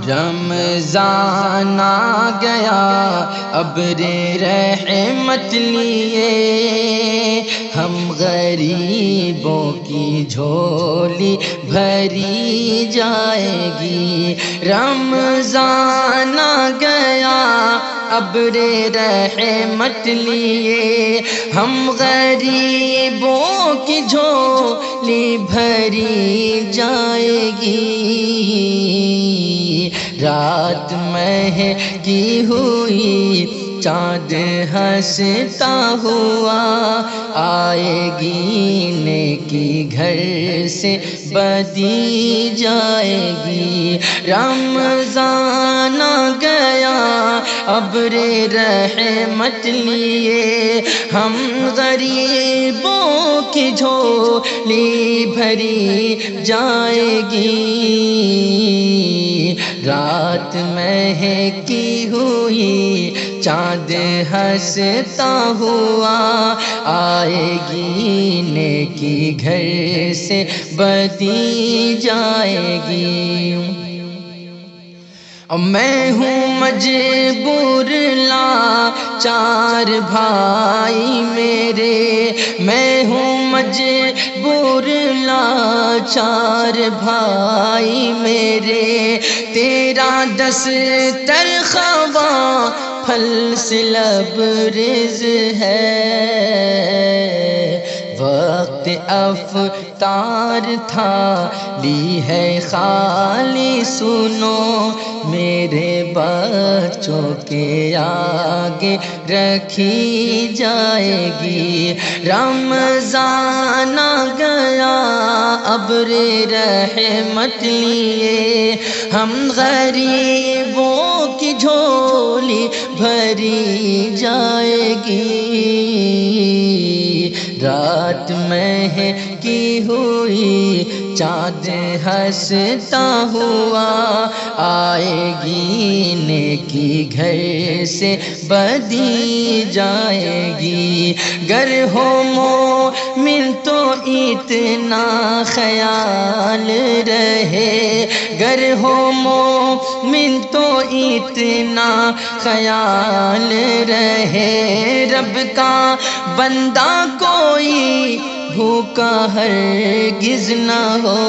رمضان آ گیا ابر رحمت لیے، ہم غریبوں کی جھولی بھری جائے گی۔ رمضان آ گیا ابر رحمت لیے، ہم غریبوں کی جھولی بھری جائے گی۔ رات مہکی ہوئی چاند ہنستا ہوا، آئے گی نیکی گھر سے بدی جائے گی۔ رمضان آ گیا ابر رحمت لیے، ہم غریبوں کی جھولی بھری جائے گی۔ رات مہکی ہوئی چاند ہنستا ہوا، آئے گی نیکی گھر سے بدی جائے گی۔ میں ہوں مجبور لاچار بھائی میرے، میں ہوں مجبور لاچار بھائی میرے، تیرا دسترخواں پھل سے لبریز ہے۔ وقت افطار تھا لی ہے خالی، سنو میرے بچوں کے آگے رکھی جائے گی۔ رمضان آ گیا ابر رحمت لیے، ہم غریبوں کی جھولی بھری جائے گی۔ رات مہکی ہوئی چاند ہنستا ہوا، آئے گی نیکی گھر سے بدی جائے گی۔ گر ہو مومن تو اتنا خیال رہے، گر ہو مومن تو اتنا خیال رہے، رب کا بندہ کوئی بھوکا ہرگز نہ ہو۔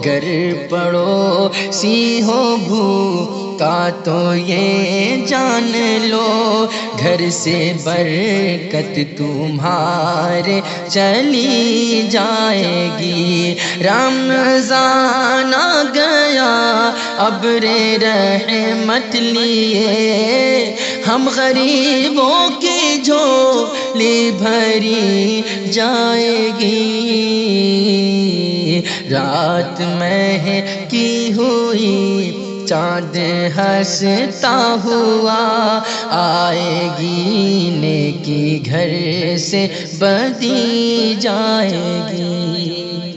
گر پڑوسی ہو بھوکا تو یہ جان لو، گھر سے برکت تمہارے چلی جائے گی۔ رمضان آ گیا ابر رحمت لیے، ہم غریبوں کی جھولی بھری جائے گی۔ رات مہکی ہوئی چاند ہنستا ہوا، آئے گی نیکی گھر سے بدی جائے گی۔